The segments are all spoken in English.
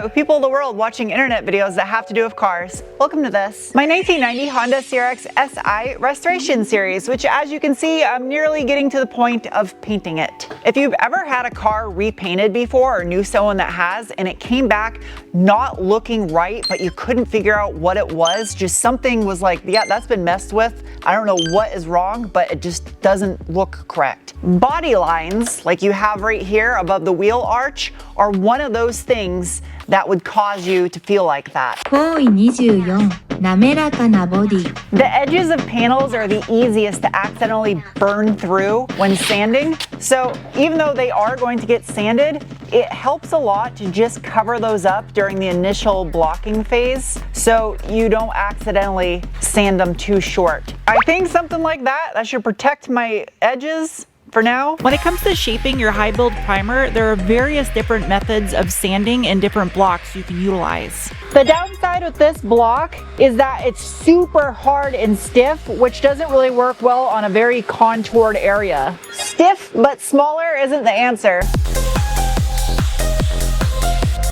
internet with people of the world watching internet videos that have to do with cars. Welcome to this, my 1990 Honda CRX SI restoration series, which as you can see, I'm nearly getting to the point of painting it. If you've ever had a car repainted before or knew someone that has, and it came back not looking right, but you couldn't figure out what it was, just something was like, yeah, that's been messed with. I don't know what is wrong, but it just doesn't look correct. Body lines, like you have right here above the wheel arch, are one of those things that would cause you to feel like that. The edges of panels are the easiest to accidentally burn through when sanding. So even though they are going to get sanded, it helps a lot to just cover those up during the initial blocking phase so you don't accidentally sand them too short. I think something like that should protect my edges for now. When it comes to shaping your high build primer, there are various different methods of sanding and different blocks you can utilize. The downside with this block is that it's super hard and stiff, which doesn't really work well on a very contoured area. Stiff but smaller isn't the answer.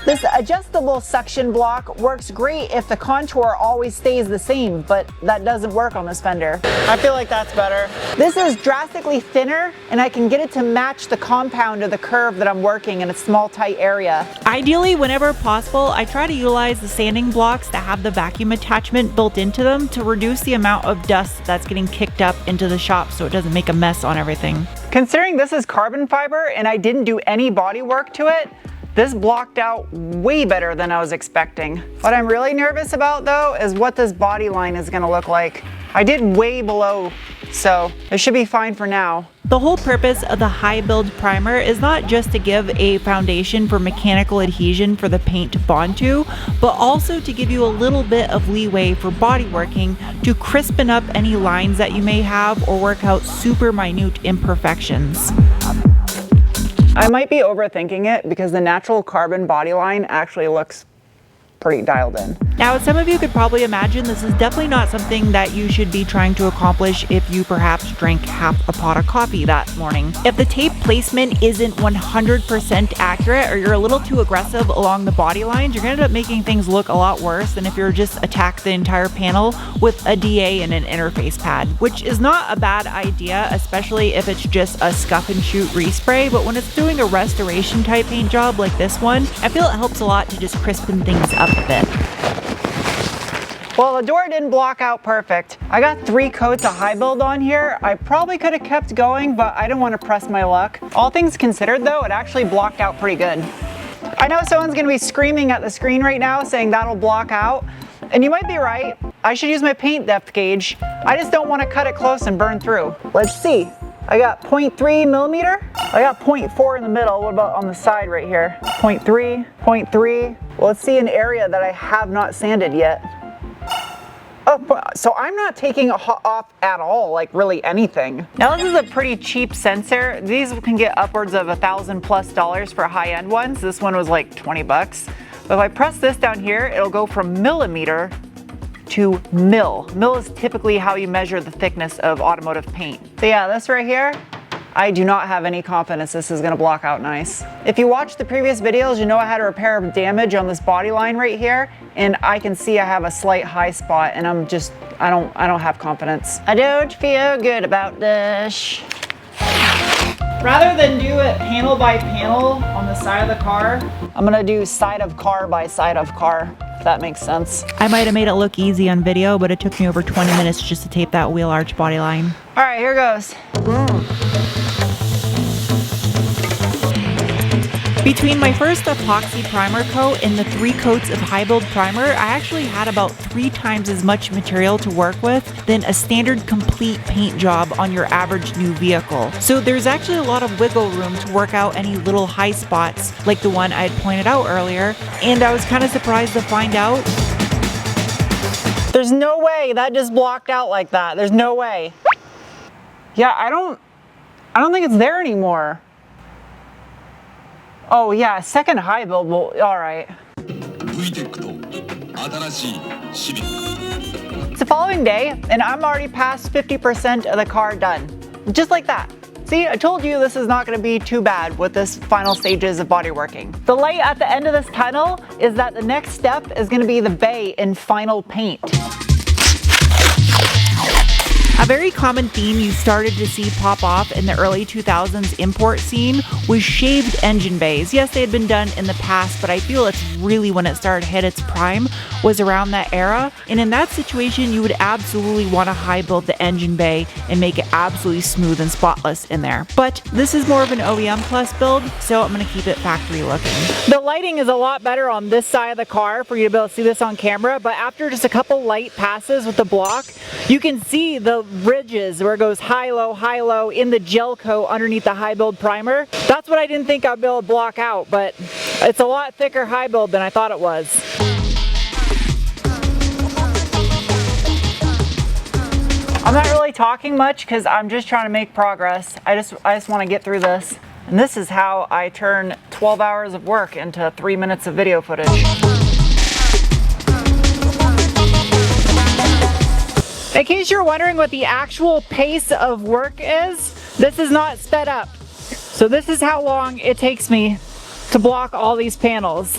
This adjustable suction block works great if the contour always stays the same, but that doesn't work on this fender. I feel like that's better. This is drastically thinner, and I can get it to match the compound of the curve that I'm working in a small, tight area. Ideally, whenever possible, I try to utilize the sanding blocks that have the vacuum attachment built into them to reduce the amount of dust that's getting kicked up into the shop so it doesn't make a mess on everything. Considering this is carbon fiber and I didn't do any body work to it, this blocked out way better than I was expecting. What I'm really nervous about though is what this body line is gonna look like. I did way below, so it should be fine for now. The whole purpose of the high build primer is not just to give a foundation for mechanical adhesion for the paint to bond to, but also to give you a little bit of leeway for body working to crispen up any lines that you may have or work out super minute imperfections. I might be overthinking it because the natural carbon body line actually looks pretty dialed in. Now, as some of you could probably imagine, this is definitely not something that you should be trying to accomplish if you perhaps drank half a pot of coffee that morning. If the tape placement isn't 100% accurate or you're a little too aggressive along the body lines, you're gonna end up making things look a lot worse than if you're just attack the entire panel with a DA and an interface pad, which is not a bad idea, especially if it's just a scuff and shoot respray. But when it's doing a restoration type paint job like this one, I feel it helps a lot to just crispen things up a bit. Well, the door didn't block out perfect. I got 3 coats of high build on here. I probably could have kept going, but I didn't want to press my luck. All things considered though, it actually blocked out pretty good. I know someone's gonna be screaming at the screen right now saying that'll block out, and you might be right. I should use my paint depth gauge. I just don't want to cut it close and burn through. Let's see. I got 0.3 millimeter. I got 0.4 in the middle. What about on the side right here? 0.3, 0.3. Well, let's see an area that I have not sanded yet. Oh, so I'm not taking off at all, like really anything. Now this is a pretty cheap sensor. These can get upwards of $1,000+ for high-end ones. This one was like 20 bucks. But if I press this down here, it'll go from millimeter to mil. Mil is typically how you measure the thickness of automotive paint. So yeah, this right here, I do not have any confidence this is gonna block out nice. If you watched the previous videos, you know I had to repair damage on this body line right here, and I can see I have a slight high spot, and I don't have confidence. I don't feel good about this. Rather than do it panel by panel on the side of the car, I'm gonna do side of car by side of car, if that makes sense. I might have made it look easy on video, but it took me over 20 minutes just to tape that wheel arch body line. All right, here goes. Between my first epoxy primer coat and the 3 coats of high build primer, I actually had about 3 times as much material to work with than a standard complete paint job on your average new vehicle. So there's actually a lot of wiggle room to work out any little high spots like the one I had pointed out earlier, and I was kind of surprised to find out there's no way that just blocked out like that. There's no way. Yeah, I don't think it's there anymore. Oh yeah, second high build will, all right. It's the following day, and I'm already past 50% of the car done. Just like that. See, I told you this is not going to be too bad with this final stages of body working. The light at the end of this tunnel is that the next step is going to be the bay in final paint. A very common theme you started to see pop off in the early 2000s import scene was shaved engine bays. Yes, they had been done in the past, but I feel it's really when it started to hit its prime was around that era. And in that situation, you would absolutely want to high build the engine bay and make it absolutely smooth and spotless in there. But this is more of an OEM Plus build, so I'm going to keep it factory looking. The lighting is a lot better on this side of the car for you to be able to see this on camera, but after just a couple light passes with the block, you can see the ridges where it goes high low in the gel coat underneath the high build primer. That's what I didn't think I'd be able to block out, but it's a lot thicker high build than I thought it was. I'm not really talking much because I'm just trying to make progress. I just want to get through this. And this is how I turn 12 hours of work into 3 minutes of video footage. In case you're wondering what the actual pace of work is, this is not sped up. So this is how long it takes me to block all these panels.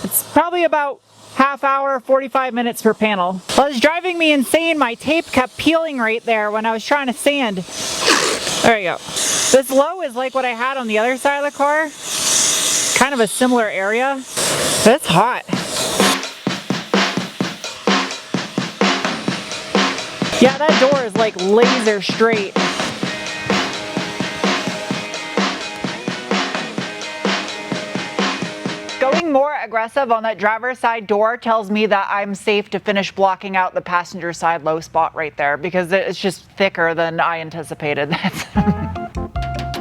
It's probably about half hour, 45 minutes per panel. Well, it's driving me insane. My tape kept peeling right there when I was trying to sand. There you go. This low is like what I had on the other side of the car. Kind of a similar area. But it's hot. Yeah, that door is like laser straight. Going more aggressive on that driver's side door tells me that I'm safe to finish blocking out the passenger side low spot right there because it's just thicker than I anticipated.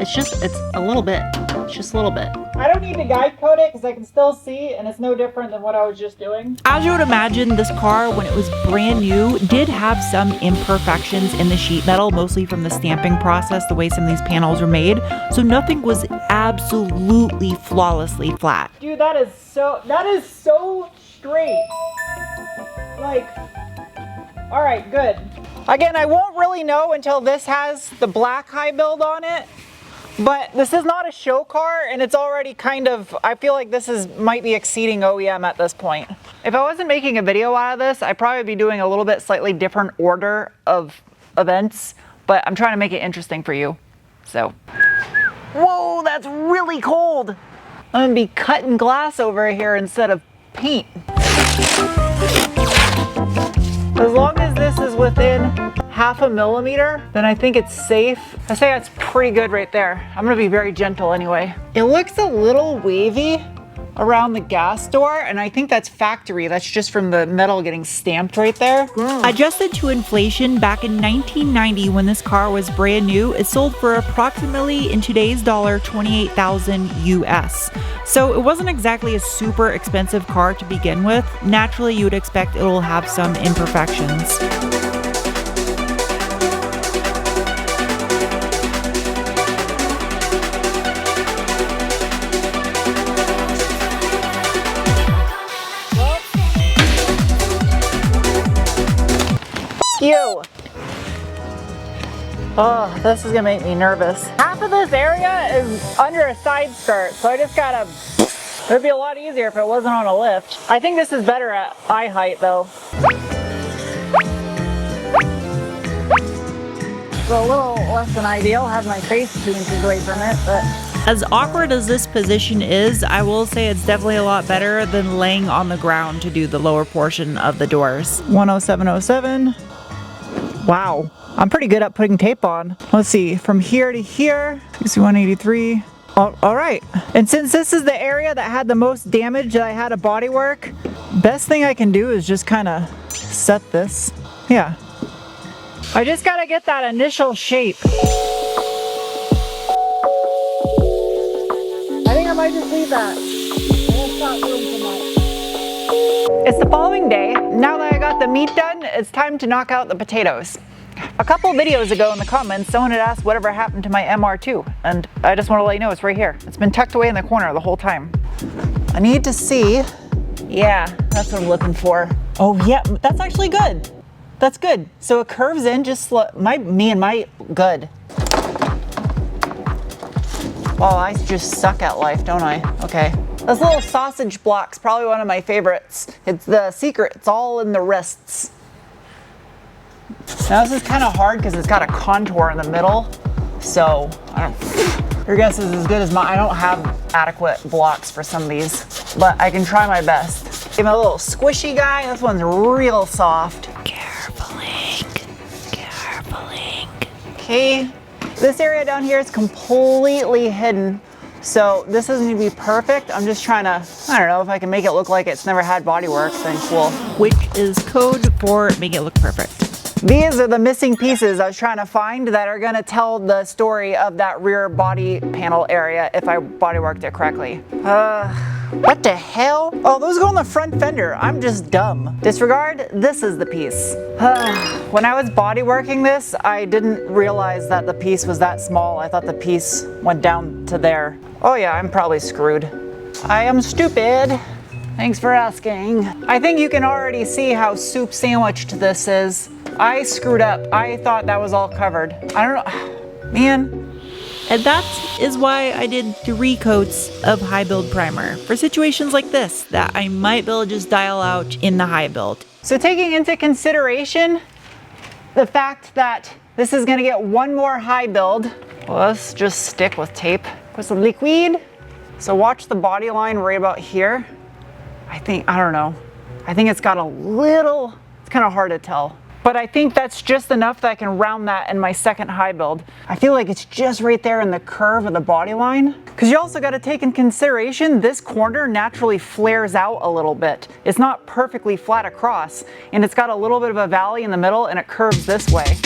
It's a little bit. It's just a little bit. I don't need to guide code it because I can still see and it's no different than what I was just doing. As you would imagine, this car, when it was brand new, did have some imperfections in the sheet metal, mostly from the stamping process, the way some of these panels were made. So nothing was absolutely flawlessly flat. Dude, that is so straight. Like, all right, good. Again, I won't really know until this has the black high build on it. But this is not a show car, and it's already kind of, I feel like this might be exceeding OEM at this point. If I wasn't making a video out of this, I'd probably be doing a little bit slightly different order of events, but I'm trying to make it interesting for you, so. Whoa, that's really cold. I'm gonna be cutting glass over here instead of paint. As long as this is within 0.5 millimeter, then I think it's safe. I say that's pretty good right there. I'm gonna be very gentle anyway. It looks a little wavy around the gas door, and I think that's factory. That's just from the metal getting stamped right there. Adjusted to inflation, back in 1990 when this car was brand new, it sold for approximately, in today's dollar, $28,000 US. So it wasn't exactly a super expensive car to begin with. Naturally, you would expect it will have some imperfections. You. Oh, this is gonna make me nervous. Half of this area is under a side skirt, so I just gotta, it'd be a lot easier if it wasn't on a lift. I think this is better at eye height though. So a little less than ideal, have my face 2 inches away from it, but. As awkward as this position is, I will say it's definitely a lot better than laying on the ground to do the lower portion of the doors. 10707. Wow, I'm pretty good at putting tape on. Let's see, from here to here, 183. All right, and since this is the area that had the most damage that I had to bodywork, best thing I can do is just kind of set this. Yeah, I just gotta get that initial shape. I think I might just leave that. It's not doing too much. It's the following day. Now that I got the meat done, it's time to knock out the potatoes. A couple videos ago in the comments, someone had asked whatever happened to my MR2, and I just want to let you know it's right here. It's been tucked away in the corner the whole time. I need to see. Yeah, that's what I'm looking for. Oh yeah, that's actually good. That's good. So it curves in just good. Oh, I just suck at life, don't I? Okay. This little sausage block's probably one of my favorites. It's the secret. It's all in the wrists. Now this is kind of hard because it's got a contour in the middle. So, your guess is as good as mine. I don't have adequate blocks for some of these, but I can try my best. Give me a little squishy guy. This one's real soft. Careful, Link. Careful, Link. Okay. This area down here is completely hidden. So this isn't going to be perfect. I'm just trying to, I don't know, if I can make it look like it's never had body work, then cool. Which is code for make it look perfect. These are the missing pieces I was trying to find that are going to tell the story of that rear body panel area if I body worked it correctly. What the hell? Oh, those go on the front fender. I'm just dumb. Disregard, this is the piece. When I was body working this, I didn't realize that the piece was that small. I thought the piece went down to there. Oh yeah, I'm probably screwed. I am stupid. Thanks for asking. I think you can already see how soup sandwiched this is. I screwed up. I thought that was all covered. I don't know, man. And that is why I did 3 coats of high build primer for situations like this that I might be able to just dial out in the high build. So taking into consideration the fact that this is gonna get one more high build, well, let's just stick with tape. Put some liquid. So watch the body line right about here. I don't know. I think it's got a little, it's kind of hard to tell. But I think that's just enough that I can round that in my second high build. I feel like it's just right there in the curve of the body line. Because you also got to take in consideration this corner naturally flares out a little bit. It's not perfectly flat across, and it's got a little bit of a valley in the middle and it curves this way.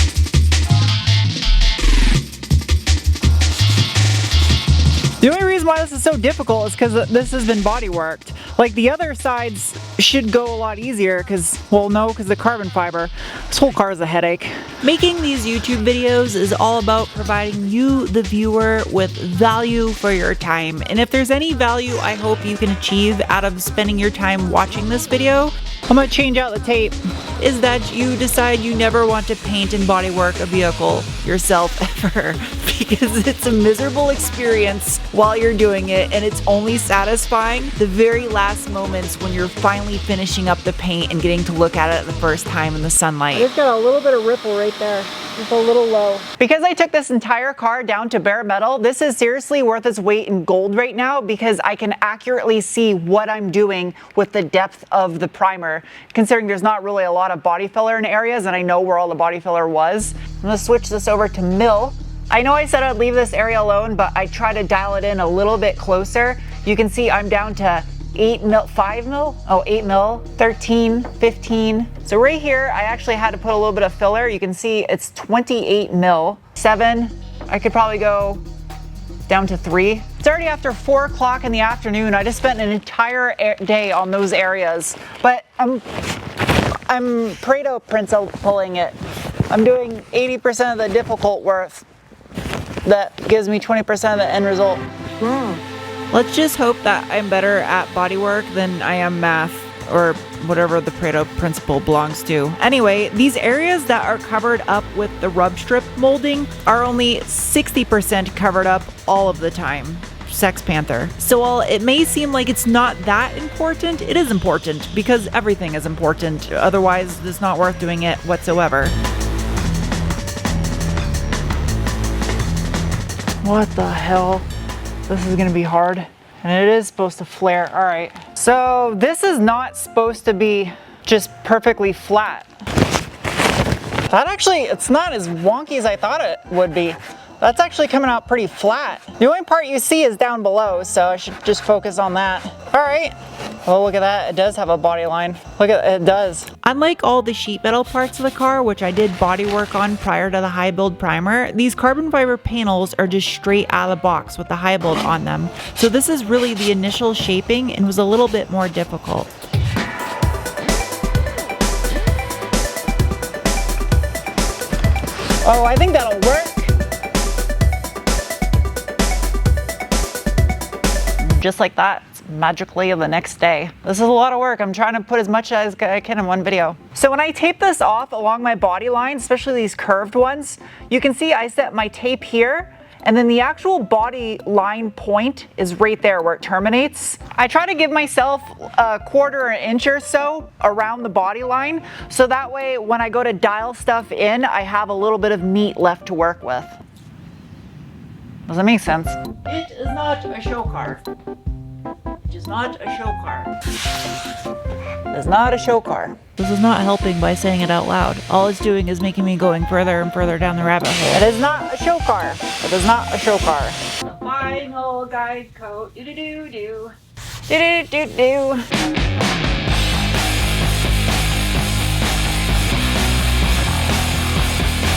The only reason why this is so difficult is because this has been body worked. Like the other sides should go a lot easier because, well, no, because the carbon fiber. This whole car is a headache. Making these YouTube videos is all about providing you, the viewer, with value for your time. And if there's any value I hope you can achieve out of spending your time watching this video, I'm gonna change out the tape. Is that you decide you never want to paint and bodywork a vehicle yourself ever, because it's a miserable experience while you're doing it, and it's only satisfying the very last moments when you're finally finishing up the paint and getting to look at it the first time in the sunlight. It's got a little bit of ripple right there. Just a little low. Because I took this entire car down to bare metal, this is seriously worth its weight in gold right now because I can accurately see what I'm doing with the depth of the primer, considering there's not really a lot of body filler in areas and I know where all the body filler was. I'm gonna switch this over to mill. I know I said I'd leave this area alone, but I try to dial it in a little bit closer. You can see I'm down to 8 mil, 5 mil? Oh, 8 mil, 13, 15. So right here, I actually had to put a little bit of filler. You can see it's 28 mil, 7. I could probably go down to 3. It's already after 4 o'clock in the afternoon. I just spent an entire day on those areas, but I'm Pareto principling it. I'm doing 80% of the difficult work. That gives me 20% of the end result. Let's just hope that I'm better at bodywork than I am math, or whatever the Pareto principle belongs to. Anyway, these areas that are covered up with the rub strip molding are only 60% covered up all of the time. Sex Panther. So while it may seem like it's not that important, it is important because everything is important. Otherwise, it's not worth doing it whatsoever. What the hell? This is gonna be hard. And it is supposed to flare. All right. So this is not supposed to be just perfectly flat. That actually, it's not as wonky as I thought it would be. That's actually coming out pretty flat. The only part you see is down below, so I should just focus on that. All right. Oh, look at that. It does have a body line. Look at it, it does. Unlike all the sheet metal parts of the car, which I did body work on prior to the high build primer, these carbon fiber panels are just straight out of the box with the high build on them. So this is really the initial shaping and was a little bit more difficult. Oh, I think that'll work. Just like that, it's magically the next day. This is a lot of work. I'm trying to put as much as I can in one video. So when I tape this off along my body line, especially these curved ones, you can see I set my tape here and then the actual body line point is right there where it terminates. I try to give myself a quarter inch or so around the body line, so that way when I go to dial stuff in, I have a little bit of meat left to work with. Does that make sense? It is not a show car. It is not a show car. It's not a show car. This is not helping by saying it out loud. All it's doing is making me going further and further down the rabbit hole. It is not a show car. It is not a show car. The final guide coat. Do-do-do-do. Do-do-do-do.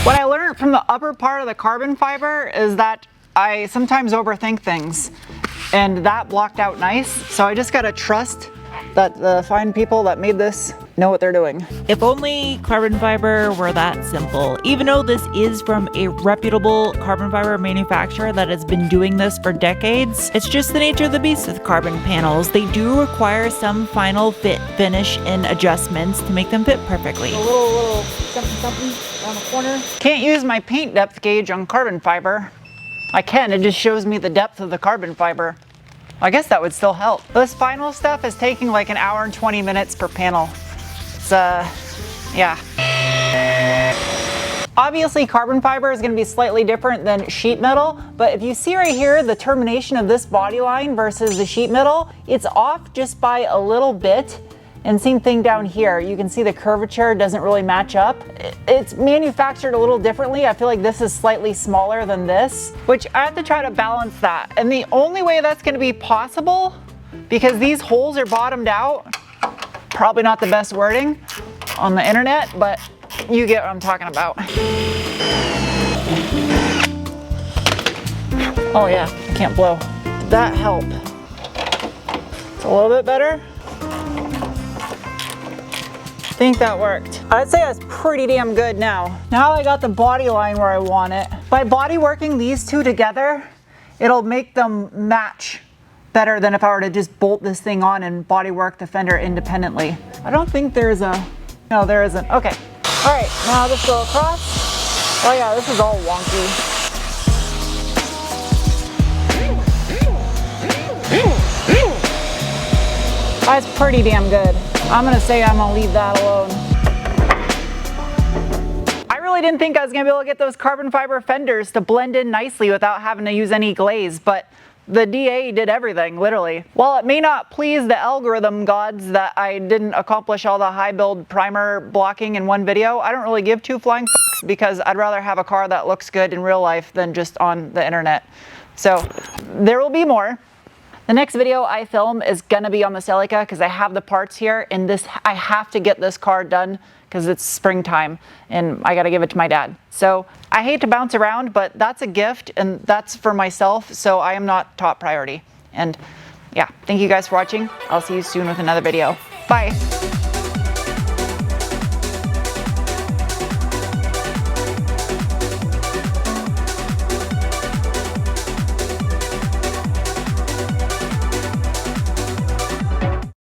What I learned from the upper part of the carbon fiber is that I sometimes overthink things, and that blocked out nice. So I just gotta trust that the fine people that made this know what they're doing. If only carbon fiber were that simple. Even though this is from a reputable carbon fiber manufacturer that has been doing this for decades, it's just the nature of the beast with carbon panels. They do require some final fit, finish, and adjustments to make them fit perfectly. A little something around the corner. Can't use my paint depth gauge on carbon fiber. I can, it just shows me the depth of the carbon fiber. I guess that would still help. This final stuff is taking like an hour and 20 minutes per panel. It's, yeah. Obviously carbon fiber is gonna be slightly different than sheet metal, but if you see right here, the termination of this body line versus the sheet metal, it's off just by a little bit. And same thing down here. You can see the curvature doesn't really match up. It's manufactured a little differently. I feel like this is slightly smaller than this, which I have to try to balance that. And the only way that's gonna be possible, because these holes are bottomed out, probably not the best wording on the internet, but you get what I'm talking about. Oh yeah, I can't blow. Did that help? It's a little bit better. I think that worked. I'd say that's pretty damn good now. Now I got the body line where I want it. By body working these two together, it'll make them match better than if I were to just bolt this thing on and body work the fender independently. I don't think there's a, no, there isn't. Okay. All right, now let's go across. Oh yeah, this is all wonky. That's pretty damn good. I'm gonna say I'm gonna leave that alone. I really didn't think I was gonna be able to get those carbon fiber fenders to blend in nicely without having to use any glaze, but the DA did everything, literally. While it may not please the algorithm gods that I didn't accomplish all the high build primer blocking in one video, I don't really give two flying fucks because I'd rather have a car that looks good in real life than just on the internet. So there will be more. The next video I film is gonna be on the Celica because I have the parts here, and I have to get this car done because it's springtime and I gotta give it to my dad. So I hate to bounce around, but that's a gift and that's for myself, so I am not top priority. And yeah, thank you guys for watching. I'll see you soon with another video. Bye.